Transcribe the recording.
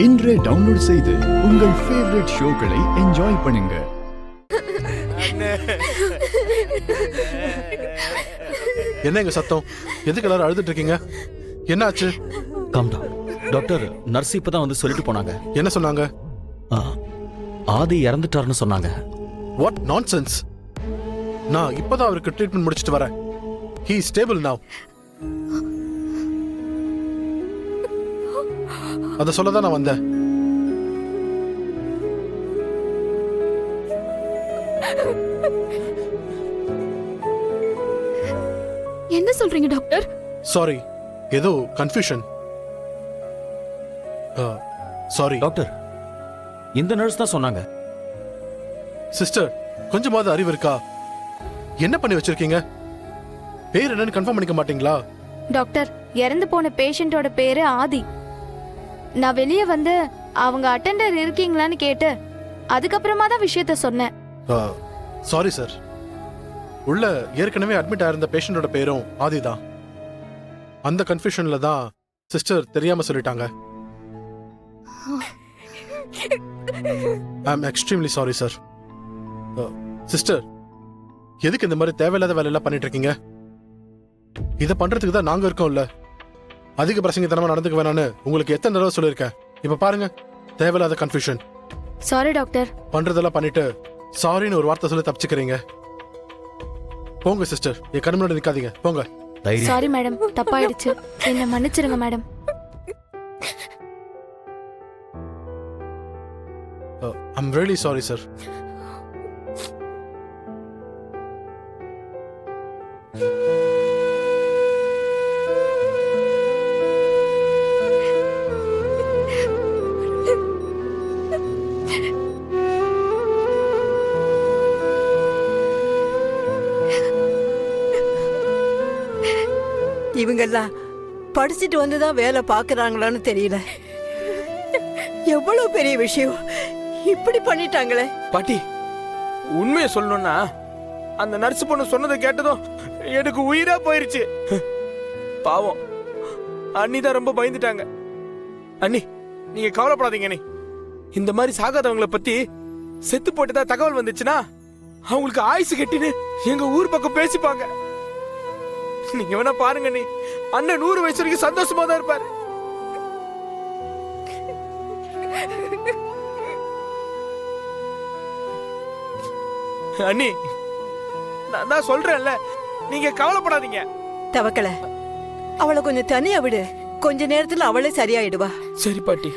இன்றே டவுன்லோட் செய்து உங்கள் ஃபேவரட் ஷோக்களை என்ஜாய் பண்ணுங்க. என்னங்க சத்தம்? எதுக்கு எல்லாரும் அழுதுட்டு இருக்கீங்க? என்னாச்சு? Calm down. டாக்டர், நர்ஸ் இப்பதான் வந்து சொல்லிட்டு போனாங்க. என்ன சொன்னாங்க? ஆதி இறந்துட்டாருன்னு சொன்னாங்க. What nonsense! நான் இப்பதான் அவருக்கு ட்ரீட்மெண்ட் முடிச்சிட்டு வரேன். ஹி இஸ் ஸ்டேபிள் நவ. அத சொல்லதான் நான் வந்தேன். என்ன சொல்றீங்க டாக்டர்? சாரி, ஏதோ கன்ஃபியூஷன். சாரி டாக்டர், இந்த நர்ஸ் தான் சொன்னாங்க. சிஸ்டர், கொஞ்சமாவது அறிவு இருக்கா? என்ன பண்ணி வச்சிருக்கீங்க? பேர் என்னன்னு கன்ஃபார்ம் பண்ணிக்க மாட்டீங்களா? டாக்டர், இறந்து போன பேஷண்டோட பேரு ஆதி. நான் வெளியே வந்து அவங்க அட்டெண்டர் இருக்கீங்களான்னு கேட்டு அதுக்கப்புறமா தான் விஷயத்த சொன்னேன். சாரி சார், உள்ள ஏற்கனவே அட்மிட் ஆயிருந்த பேஷண்டோட பேரும் ஆதி தான். அந்த கன்ஃபியூஷன்ல தான் சிஸ்டர் தெரியாம சொல்லிட்டாங்க. I am extremely sorry sir. Sister, எதுக்கு இந்த மாதிரி தேவையில்லாத வேலையெல்லாம் பண்ணிட்டு இருக்கீங்க? இதை பண்றதுக்கு தான் நாங்க இருக்கோம்ல. அதிக பிரசங்கத்தனமா நடந்துக்க வேணான்னு உங்களுக்கு எத்தனை தடவை சொல்லியிருக்கேன். இப்ப பாருங்க, தேவையில்லாத கன்ஃபியூஷன். Sorry doctor. பண்றதெல்லாம் பண்ணிட்டு சாரின்னு ஒரு வார்த்தை சொல்லி தப்பிச்சுக்கிறீங்க. போங்க சிஸ்டர், என் கண்ணு முன்னாடி நிக்காதீங்க, போங்க. சாரி மேடம், தப்பாயிடுச்சு. என்ன மன்னிச்சிருங்க மேடம். I'm really sorry sir. இவங்கெல்லாம் படிச்சுட்டு வந்துதான் வேலை பாக்குறாங்களான்னு தெரியல. எவ்வளவு பெரிய விஷயம் இப்படி பண்ணிட்டாங்களே. பாட்டி, உண்மையை சொல்லணும்னா அந்த நர்ஸ் பொண்ணு சொன்னதை கேட்டதும் எனக்கு உயிரா போயிருச்சு. பாவம், அண்ணி தான் ரொம்ப பயந்துட்டாங்க. அண்ணி, நீங்க கவலைப்படாதீங்க. அண்ணி, இந்த மாதிரி சாகாதவங்களை பத்தி செத்து போட்டுதா தகவல் வந்துச்சுன்னா அவங்களுக்கு ஆயுசு கட்டின்னு எங்க ஊர் பக்கம் பேசிப்பாங்க. நீங்க வேணா பாருங்க, நீ அண்ணன் 100 வயசு வரைக்கும் சந்தோஷமா தான் இருப்பாரு. அண்ணி, நான் தான் சொல்றேன்ல, நீங்க கவலைப்படாதீங்க. தவக்கல, அவளை கொஞ்சம் தனியா விடு. கொஞ்ச நேரத்துல அவளே சரியாயிடுவா. சரி பாட்டி.